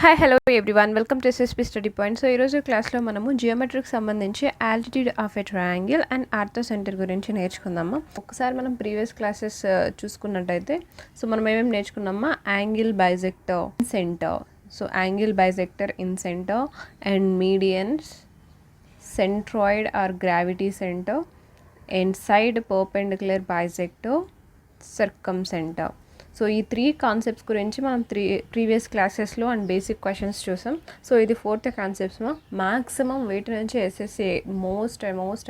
Hi hello everyone welcome to SSP study point. So ఈరోజు క్లాస్లో మనము జియోమెట్రీకి సంబంధించి altitude of a triangle and ortho centre గురించి నేర్చుకుందామా. ఒకసారి మనం ప్రీవియస్ క్లాసెస్ చూసుకున్నట్టయితే సో మనం ఏమేమి నేర్చుకున్నామా, angle bisector in centre, so angle bisector in centre and medians, centroid or gravity centre and side perpendicular bisector, circumcentre. So ఈ 3 concepts గురించి మనం ప్రీవియస్ క్లాసెస్లో అండ్ బేసిక్ క్వశ్చన్స్ చూసాం. సో ఇది 4th కాన్సెప్ట్స్ మ్యాక్సిమం వీటి నుంచి ఎస్ఎస్సి మోస్ట్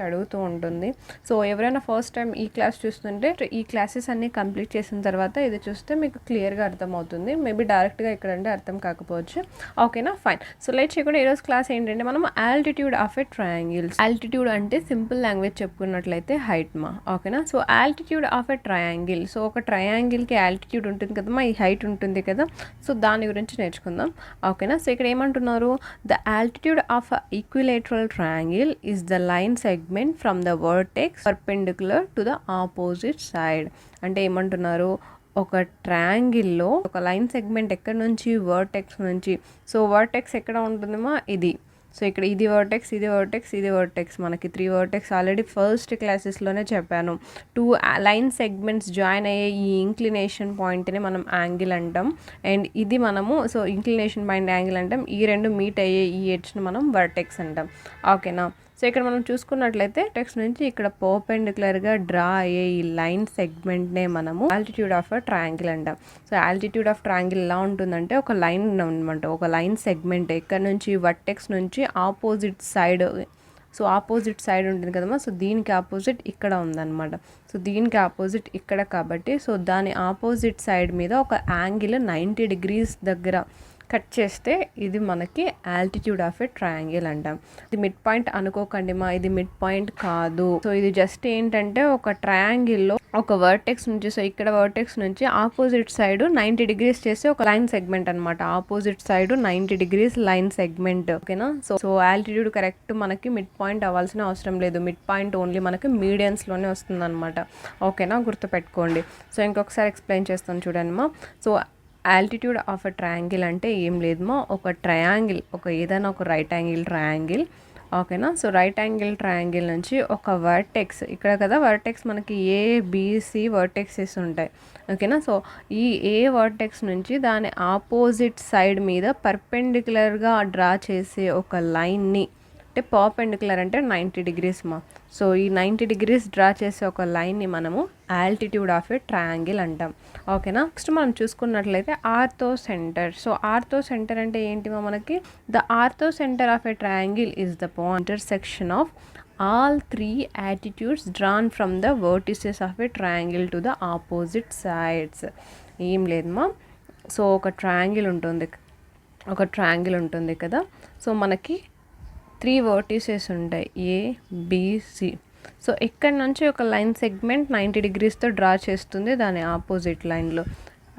అడుగుతూ ఉంటుంది. సో ఎవరైనా ఫస్ట్ టైం ఈ క్లాస్ చూస్తుంటే ఈ క్లాసెస్ అన్నీ కంప్లీట్ చేసిన తర్వాత ఇది చూస్తే మీకు క్లియర్గా అర్థమవుతుంది. మేబీ డైరెక్ట్గా ఇక్కడ అంటే అర్థం కాకపోవచ్చు. ఓకేనా, ఫైన్. సో లైట్ చేయకుండా ఈరోజు క్లాస్ ఏంటంటే మనం altitude of a triangles. Altitude అంటే సింపుల్ లాంగ్వేజ్ చెప్పుకున్నట్లయితే హైట్ మా. ఓకేనా, so altitude of a triangle. So ఒక ట్రయాంగిల్కి ఆల్టిట్యూడ్ ఉంటుంది కదమ్మా, ఈ హైట్ ఉంటుంది కదా, సో దాని గురించి నేర్చుకుందాం. ఓకేనా, సో ఇక్కడ ఏమంటున్నారు, the altitude of equilateral triangle is the line segment from the vertex perpendicular to the opposite side. అంటే ఏమంటున్నారు, ఒక ట్రయాంగిల్లో ఒక లైన్ సెగ్మెంట్ ఎక్కడి నుంచి, వర్టెక్స్ నుంచి. సో వర్టెక్స్ ఎక్కడ ఉంటుందమ్మా, ఇది. సో ఇక్కడ ఇది వర్టెక్స్, ఇది వర్టెక్స్, ఇది వర్టెక్స్, మనకి 3 వర్టెక్స్ ఆల్రెడీ ఫస్ట్ క్లాసెస్లోనే చెప్పాను. 2 లైన్ సెగ్మెంట్స్ జాయిన్ అయ్యే ఈ ఇంక్లినేషన్ పాయింట్ని మనం యాంగిల్ అంటాం. అండ్ ఇది మనము సో ఇంక్లినేషన్ పాయింట్ యాంగిల్ అంటాం. ఈ 2 మీట్ అయ్యే ఈ ఎడ్జ్ని మనం వర్టెక్స్ అంటాం. ఓకేనా, సో ఇక్కడ మనం చూసుకున్నట్లయితే టెక్స్ట్ నుంచి ఇక్కడ పర్పెండిక్యులర్గా డ్రా అయ్యే ఈ లైన్ సెగ్మెంట్నే మనము ఆల్టిట్యూడ్ ఆఫ్ అ ట్రయాంగిల్ అంటాం. సో ఆల్టిట్యూడ్ ఆఫ్ ట్రయాంగిల్ ఎలా ఉంటుందంటే ఒక లైన్ అనమాట, ఒక లైన్ సెగ్మెంట్ ఇక్కడ నుంచి వర్టెక్స్ నుంచి opposite side. So opposite side ఉంటుంది కదమ్మా, సో దీనికి ఆపోజిట్ ఇక్కడ ఉందన్నమాట. సో దీనికి ఆపోజిట్ ఇక్కడ కాబట్టి సో దాని ఆపోజిట్ సైడ్ మీద ఒక యాంగిల్ 90 degrees దగ్గర కట్ చేస్తే ఇది మనకి ఆల్టిట్యూడ్ ఆఫ్ ఎ ట్రయాంగిల్ అంటాం. ఇది మిడ్ పాయింట్ అనుకోకండి మా, ఇది మిడ్ పాయింట్ కాదు. సో ఇది జస్ట్ ఏంటంటే ఒక ట్రయాంగిల్లో ఒక వర్టెక్స్ నుంచి, సో ఇక్కడ వర్టెక్స్ నుంచి ఆపోజిట్ సైడ్ 90 degrees చేస్తే ఒక లైన్ సెగ్మెంట్ అనమాట. Opposite side 90 degrees line segment. ఓకేనా, సో ఆల్టిట్యూడ్ కరెక్ట్ మనకి మిడ్ పాయింట్ అవ్వాల్సిన అవసరం లేదు. మిడ్ పాయింట్ ఓన్లీ మనకి మీడియన్స్లోనే వస్తుంది అనమాట. ఓకేనా, గుర్తుపెట్టుకోండి. సో ఇంకొకసారి ఎక్స్ప్లెయిన్ చేస్తాను చూడండి మా. So altitude of a triangle అంటే ఏం లేదమ్మా, ఒక ట్రయాంగిల్, ఏదైనా ఒక రైట్ యాంగిల్ ట్రయాంగిల్. ఓకేనా, సో రైట్ యాంగిల్ ట్రయాంగిల్ నుంచి ఒక వర్టెక్స్, ఇక్కడ కదా వర్టెక్స్ మనకి ఏబిసి వర్టెక్సెస్ ఉంటాయి. ఓకేనా, సో ఈ ఏ వర్టెక్స్ నుంచి దాని ఆపోజిట్ సైడ్ మీద పర్పెండిక్యులర్గా డ్రా చేసే ఒక లైన్ని, అంటే పర్పెండిక్యులర్ అంటే 90 degrees మా. సో ఈ 90 degrees డ్రా చేసే ఒక లైన్ని మనము ఆల్టిట్యూడ్ ఆఫ్ ఏ ట్రయాంగిల్ అంటాం. ఓకేనా, నెక్స్ట్ మనం చూసుకున్నట్లయితే ortho centre. So ortho centre అంటే ఏంటిమో మనకి, the ortho centre of a triangle is the intersection of all 3 attitudes drawn from the vertices of a triangle to the opposite sides. ఏం లేదమ్మా, so ఒక triangle ఉంటుంది కదా, so మనకి 3 vertices ఉంటాయి, ABC. So ఇక్కడ నుంచి ఒక లైన్ సెగ్మెంట్ 90 degreesతో డ్రా చేస్తుంది దాని ఆపోజిట్ లైన్లో.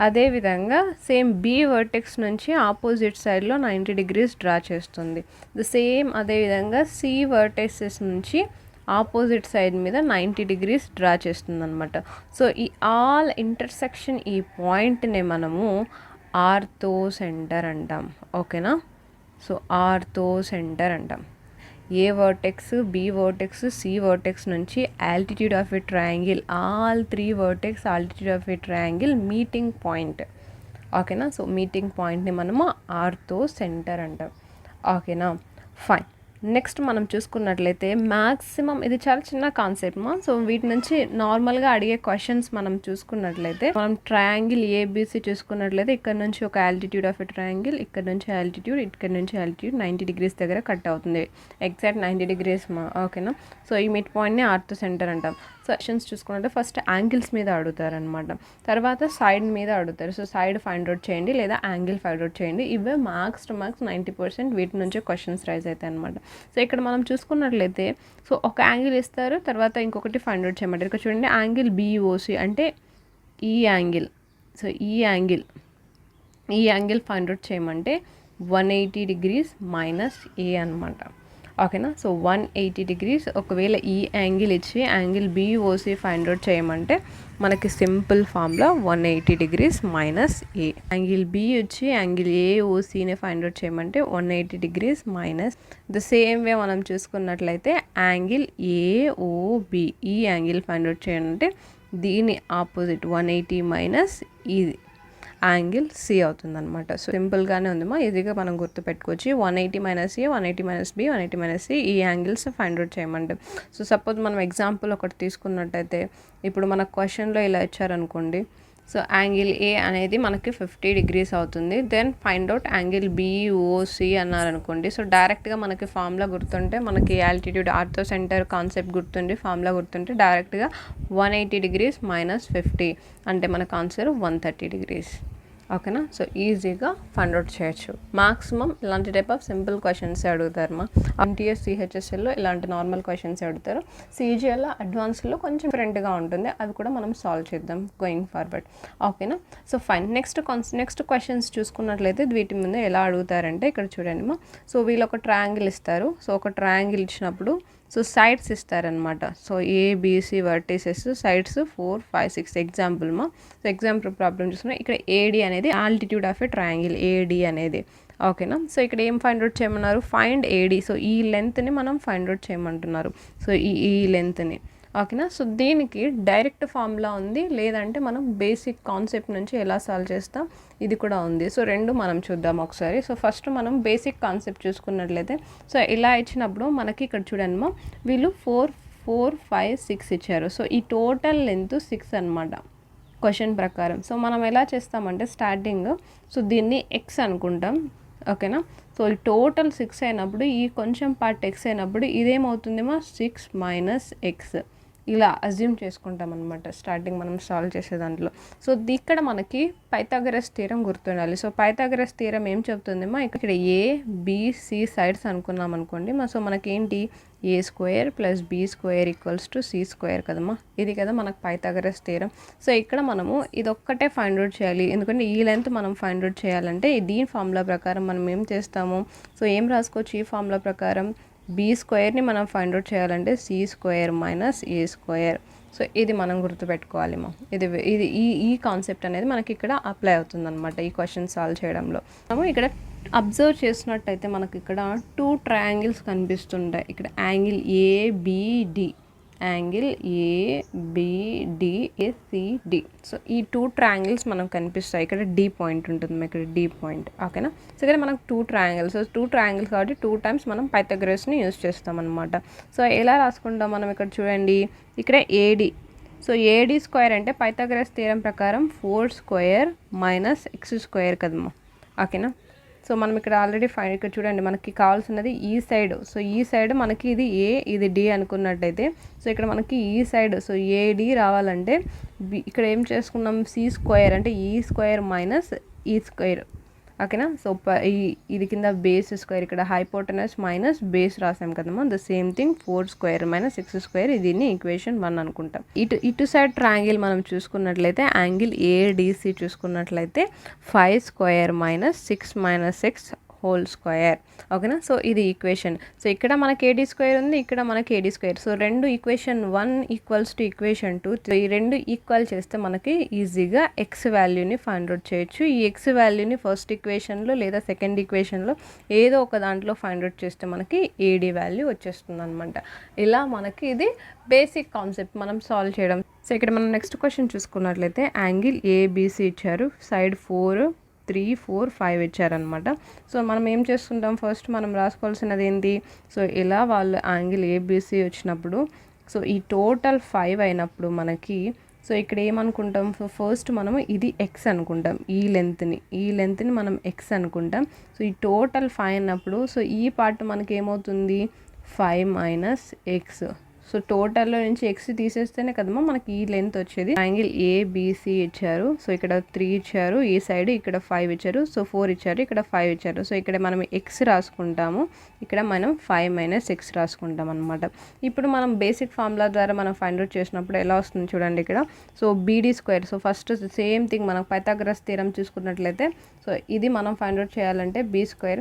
అదేవిధంగా సేమ్ బి వర్టెక్స్ నుంచి ఆపోజిట్ సైడ్లో 90 degrees డ్రా చేస్తుంది. సేమ్ అదేవిధంగా సి వర్టెక్సెస్ నుంచి ఆపోజిట్ సైడ్ మీద 90 degrees డ్రా చేస్తుంది అనమాట. సో ఈ ఆల్ ఇంటర్సెక్షన్, ఈ పాయింట్ని మనము ఆర్థో సెంటర్ అంటాం. ఓకేనా, సో ఆర్థో సెంటర్ అంటాం. A vertex, B vertex, C vertex నుంచి altitude of a triangle, all 3 vertex altitude of a triangle meeting point. ఓకేనా, సో మీటింగ్ పాయింట్ని మనము ఆర్థో సెంటర్ అంటాం. ఓకేనా, ఫైన్. నెక్స్ట్ మనం చూసుకున్నట్లయితే మ్యాక్సిమం ఇది చాలా చిన్న కాన్సెప్ట్ మా. సో వీటి నుంచి నార్మల్గా అడిగే క్వశ్చన్స్ మనం చూసుకున్నట్లయితే, మనం ట్రయాంగిల్ ఏబిసి చూసుకున్నట్లయితే ఇక్కడ నుంచి ఒక ఆల్టిట్యూడ్ ఆఫ్ ఎ ట్రయాంగిల్, ఇక్కడ నుంచి ఆల్టిట్యూడ్, ఇక్కడ నుంచి ఆల్టిట్యూడ్ 90 degrees దగ్గర కట్ అవుతుంది, ఎగ్జాక్ట్ 90 degrees మా. ఓకేనా, సో ఈ మిడ్ పాయింట్ని ఆర్థో సెంటర్ అంటాం. సో క్వశ్చన్స్ చూసుకున్నట్టే ఫస్ట్ యాంగిల్స్ మీద అడుగుతారు అనమాట, తర్వాత సైడ్ మీద అడుగుతారు. సో సైడ్ ఫైండ్ అవుట్ చేయండి లేదా యాంగిల్ ఫైండ్ అవుట్ చేయండి. ఇవే మ్యాక్స్ 90% వీటి నుంచే క్వశ్చన్స్ రైజ్ అవుతాయి అనమాట. సో ఇక్కడ మనం చూసుకున్నట్లయితే సో ఒక యాంగిల్ ఇస్తారు, తర్వాత ఇంకొకటి ఫైండ్ అవుట్ చేయమంటారు. ఇక్కడ చూడండి, యాంగిల్ బిఓసి అంటే ఈ యాంగిల్. సో ఈ యాంగిల్ ఫైండ్ అవుట్ చేయమంటే 180 degrees - a అనమాట. ఓకేనా. సో 180 డిగ్రీస్ ఒకవేళ ఈ యాంగిల్ ఇచ్చి యాంగిల్ BOC ఫైండ్ అవుట్ చేయమంటే మనకి సింపుల్ ఫార్ములా 180 డిగ్రీస్ మైనస్ ఏ. యాంగిల్ B వచ్చి యాంగిల్ AOCని ఫైండ్ అవుట్ చేయమంటే 180 degrees minus the same way మనం చూసుకున్నట్లయితే యాంగిల్ AOB ఈ యాంగిల్ ఫైండ్ అవుట్ చేయాలంటే దీని ఆపోజిట్ 180 మైనస్ ఇది యాంగిల్ C అవుతుంది అనమాట. సో సింపుల్గానే ఉందమ్మా, ఈజీగా మనం గుర్తుపెట్టుకోవచ్చు. 180 minus A, 180 minus B, 180 minus C ఈ యాంగిల్స్ ఫైండ్ అవుట్ చేయమంటే. సో సపోజ్ మనం ఎగ్జాంపుల్ ఒకటి తీసుకున్నట్టయితే ఇప్పుడు మన క్వశ్చన్లో ఇలా ఇచ్చారనుకోండి. సో యాంగిల్ A అనేది మనకి 50 డిగ్రీస్ అవుతుంది. Then find out angle BOC అన్నారనుకోండి. సో డైరెక్ట్గా మనకి ఫార్ములా గుర్తుంటే, మనకి ఆల్టిట్యూడ్ ఆర్థో సెంటర్ కాన్సెప్ట్ గుర్తుండి ఫార్ములా గుర్తుంటే డైరెక్ట్గా 180 డిగ్రీస్ మైనస్ 50 అంటే మనకు ఆన్సర్ 130 డిగ్రీస్. ఓకేనా. సో ఈజీగా ఫైండ్ అవుట్ చేయొచ్చు. మాక్సిమం ఇలాంటి టైప్ ఆఫ్ సింపుల్ క్వశ్చన్స్ అడుగుతారు. MTS CHSLలో ఇలాంటి నార్మల్ క్వశ్చన్స్ అడుగుతారు. CGLలో అడ్వాన్స్లో కొంచెం డిఫరెంట్గా ఉంటుంది, అవి కూడా మనం సాల్వ్ చేద్దాం గోయింగ్ ఫార్వర్డ్. ఓకేనా. So fine. నెక్స్ట్ క్వశ్చన్స్ చూసుకున్నట్లయితే వీటి ముందు ఎలా అడుగుతారంటే ఇక్కడ చూడండి. సో వీళ్ళు ఒక ట్రయాంగిల్ ఇస్తారు. సో ఒక ట్రయాంగిల్ ఇచ్చినప్పుడు సో సైడ్స్ ఇస్తారనమాట. So ABC vertices, sides 4, 5, 6 example so example problem చూసుకున్నా ఇక్కడ AD అనేది altitude of a triangle AD అనేది. ఓకేనా. సో ఇక్కడ ఏం ఫైండ్ అవుట్ చేయమన్నారు, ఫైండ్ AD. సో ఈ లెంత్ని మనం ఫైండ్ అవుట్ చేయమంటున్నారు. సో ఈ లెంత్ని. ఓకేనా. సో దీనికి డైరెక్ట్ ఫార్ములా ఉంది, లేదంటే మనం బేసిక్ కాన్సెప్ట్ నుంచి ఎలా సాల్వ్ చేస్తాం ఇది కూడా ఉంది. సో రెండు మనం చూద్దాం ఒకసారి. సో ఫస్ట్ మనం బేసిక్ కాన్సెప్ట్ చూసుకున్నట్లయితే సో ఇలా ఇచ్చినప్పుడు మనకి ఇక్కడ చూడండి వీళ్ళు 4, 4, 5, 6 ఇచ్చారు. సో ఈ టోటల్ లెంత్ 6 అనమాట క్వశ్చన్ ప్రకారం. సో మనం ఎలా చేస్తామంటే స్టార్టింగ్ సో దీన్ని X అనుకుంటాం. ఓకేనా. సో ఈ టోటల్ 6 అయినప్పుడు ఈ కొంచెం పార్ట్ X అయినప్పుడు ఇదేమవుతుందేమో 6 మైనస్ X ఇలా అజ్యూమ్ చేసుకుంటాం అనమాట స్టార్టింగ్ మనం సాల్వ్ చేసే దాంట్లో. సో ఇక్కడ మనకి పైథాగరస్ థీరం గుర్తుండాలి. సో పైథాగరస్ థీరం ఏం చెప్తుందేమో ఇక్కడ ABC సైడ్స్ అనుకున్నాం అనుకోండి. సో మనకి ఏంటి A² + B² = C² కదమ్మా, ఇది కదా మనకు పైథాగరస్ థీరం. సో ఇక్కడ మనము ఇది ఒక్కటే ఫైండ్ అవుట్ చేయాలి, ఎందుకంటే ఈ లెంత్ మనం ఫైండ్ అవుట్ చేయాలంటే దీని ఫార్ములా ప్రకారం మనం ఏం చేస్తాము. సో ఏం రాసుకోవచ్చు ఈ ఫార్ములా ప్రకారం, B² మనం ఫైండ్ అవుట్ చేయాలంటే C² మైనస్ A². సో ఇది మనం గుర్తుపెట్టుకోవాలి. ఇది ఈ కాన్సెప్ట్ అనేది మనకి ఇక్కడ అప్లై అవుతుంది అనమాట ఈ క్వశ్చన్ సాల్వ్ చేయడంలో. మనము ఇక్కడ అబ్జర్వ్ చేసినట్టయితే మనకి ఇక్కడ 2 ట్రయాంగిల్స్ కనిపిస్తుంటాయి. ఇక్కడ angle ABD, angle ABD, ACD. So ఈ 2 ట్రయాంగిల్స్ మనకు కనిపిస్తాయి. ఇక్కడ D పాయింట్ ఉంటుంది, ఇక్కడ D పాయింట్. ఓకేనా. సో ఇక్కడ మనకు 2 ట్రయాంగిల్స్, 2 ట్రయాంగిల్స్ కాబట్టి 2 టైమ్స్ మనం పైథాగరస్ని యూజ్ చేస్తాం అనమాట. సో ఎలా రాసుకుంటాం మనం ఇక్కడ చూడండి, ఇక్కడ AD. సో AD² అంటే పైథాగరస్ థీరం ప్రకారం 4² మైనస్ X² కదమ్మా. ఓకేనా. సో మనం ఇక్కడ ఆల్రెడీ ఇక్కడ చూడండి మనకి కావాల్సినది ఈ సైడ్. సో ఈ సైడ్ మనకి ఇది A, ఇది D అనుకున్నట్టయితే సో ఇక్కడ మనకి ఈ సైడ్ సో AD రావాలంటే ఇక్కడ ఏం చేసుకున్నాం, C² అంటే E² మైనస్ E². ఓకేనా. సో ఇది కింద బేస్², ఇక్కడ హైపోటెనస్ మైనస్ బేస్ రాసాం కదమ్మా. The same thing 4² minus X², దీన్ని ఈక్వేషన్ 1 అనుకుంటాం. ఇటు సైడ్ ట్రయాంగిల్ మనం చూసుకున్నట్లయితే యాంగిల్ ADC చూసుకున్నట్లయితే 5² మైనస్ 6 మైనస్ X² ఓకేనా. సో ఇది ఈక్వేషన్. సో ఇక్కడ మనకి AD² ఉంది, ఇక్కడ మనకి AD². సో రెండు ఈక్వేషన్ 1 = ఈక్వేషన్ 2. ఈ రెండు ఈక్వల్ చేస్తే మనకి ఈజీగా X వాల్యూని ఫైండ్ అవుట్ చేయొచ్చు. ఈ X వాల్యూని ఫస్ట్ ఈక్వేషన్లో లేదా సెకండ్ ఈక్వేషన్లో ఏదో ఒక దాంట్లో ఫైండ్ అవుట్ చేస్తే మనకి AD వాల్యూ వచ్చేస్తుంది అనమాట. ఇలా మనకి ఇది బేసిక్ కాన్సెప్ట్ మనం సాల్వ్ చేయడం. సో ఇక్కడ మనం నెక్స్ట్ క్వశ్చన్ చూసుకున్నట్లయితే యాంగిల్ ABC ఇచ్చారు, సైడ్ 4, 3, 4, 5 ఇచ్చారనమాట. సో మనం ఏం చేస్తుంటాం, ఫస్ట్ మనం రాసుకోవాల్సినది ఏంటి, సో ఇలా వాళ్ళు యాంగిల్ ABC వచ్చినప్పుడు సో ఈ టోటల్ 5 అయినప్పుడు మనకి సో ఇక్కడ ఏమనుకుంటాం, ఫస్ట్ మనము ఇది X అనుకుంటాం, ఈ లెంత్ని మనం X అనుకుంటాం. సో ఈ టోటల్ 5 అన్నప్పుడు సో ఈ పార్ట్ మనకి ఏమవుతుంది 5 మైనస్ X. సో టోటల్లో నుంచి X తీసేస్తేనే కదమ్మా మనకి ఈ లెంత్ వచ్చేది. యాంగిల్ ABC ఇచ్చారు, సో ఇక్కడ 3 ఇచ్చారు, ఈ సైడ్ ఇక్కడ 5 ఇచ్చారు, సో 4 ఇచ్చారు, ఇక్కడ 5 ఇచ్చారు. సో ఇక్కడ మనం X రాసుకుంటాము, ఇక్కడ మనం 5 మైనస్ X రాసుకుంటాం అనమాట. ఇప్పుడు మనం బేసిక్ ఫార్ములా ద్వారా మనం ఫైండ్ అవుట్ చేసినప్పుడు ఎలా వస్తుంది చూడండి ఇక్కడ. So BD². So first same thing మనం పైథాగరస్ థీరం చూసుకున్నట్లయితే సో ఇది మనం ఫైండ్ అవుట్ చేయాలంటే B²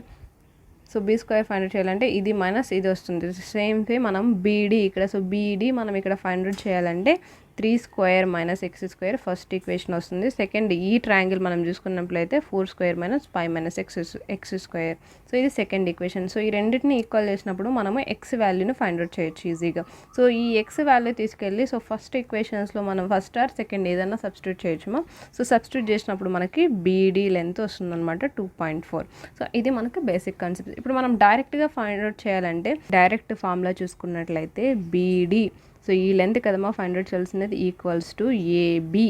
so B square find out చేయాలంటే ఇది మైనస్ ఇది వస్తుంది. సేమ్ వే మనం బీడీ ఇక్కడ, సో బీడీ మనం ఇక్కడ ఫైండ్ అవుట్ చేయాలంటే 3 square minus X square first equation వస్తుంది. సెకండ్ ఈ ట్రయాంగిల్ మనం చూసుకున్నట్లయితే 4 square minus 5 minus X square. So ఇది సెకండ్ ఈక్వేషన్. సో ఈ రెండింటిని ఈక్వల్ చేసినప్పుడు మనము ఎక్స్ వాల్యూని ఫైండ్ అవుట్ చేయొచ్చు ఈజీగా. సో ఈ ఎక్స్ వాల్యూ తీసుకెళ్ళి సో ఫస్ట్ ఈక్వేషన్స్లో మనం ఫస్ట్ ఆర్ సెకండ్ ఏదైనా సబ్స్టిట్యూట్ చేయొచ్చు. సో సబ్స్టిట్యూట్ చేసినప్పుడు మనకి బీడీ లెంత్ వస్తుందన్నమాట 2.4. సో ఇది మనకు బేసిక్ కాన్సెప్ట్. ఇప్పుడు మనం డైరెక్ట్గా ఫైండ్ అవుట్ చేయాలంటే డైరెక్ట్ ఫార్ములా చూసుకున్నట్లయితే బీడీ, సో ఈ లెంత్ కదమ్మా ఫైండ్ అవుట్ చేయాల్సినది, equals to AB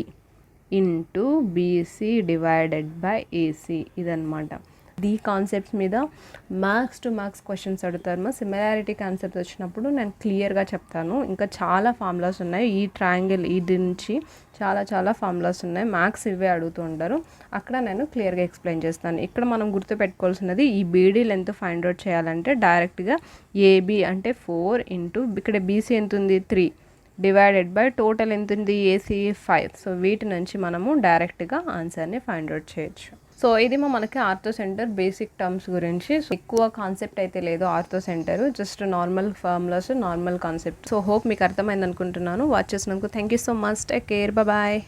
into BC divided by AC. ఇదనమాట. ఈ కాన్సెప్ట్స్ మీద మ్యాథ్స్ టు మ్యాథ్స్ క్వశ్చన్స్ అడుగుతారు. సిమిలారిటీ కాన్సెప్ట్ వచ్చినప్పుడు నేను క్లియర్గా చెప్తాను. ఇంకా చాలా ఫార్ములాస్ ఉన్నాయి ఈ ట్రయాంగిల్ ఇది నుంచి చాలా ఫార్ములాస్ ఉన్నాయి. మ్యాథ్స్ ఇవే అడుగుతూ ఉంటారు, అక్కడ నేను క్లియర్గా ఎక్స్ప్లెయిన్ చేస్తాను. ఇక్కడ మనం గుర్తుపెట్టుకోవాల్సినది ఈ బీడీ లెంత్ ఫైండ్ అవుట్ చేయాలంటే డైరెక్ట్గా ఏబి అంటే 4 ఇంటూ ఇక్కడ బీసీ ఎంత ఉంది 3 డివైడెడ్ బై టోటల్ ఎంత ఉంది ఏసీ 5. సో వీటి నుంచి మనము డైరెక్ట్గా ఆన్సర్ని ఫైండ్ అవుట్ చేయొచ్చు. సో ఇది మనకి ఆర్థో సెంటర్ బేసిక్ టర్మ్స్ గురించి. సో ఎక్కువ కాన్సెప్ట్ అయితే లేదు ortho center, just normal formulas, normal concept. So hope మీకు అర్థమైంది అనుకుంటున్నాను. వాచ్ చేసినందుకు thank you so much. Take care, bye.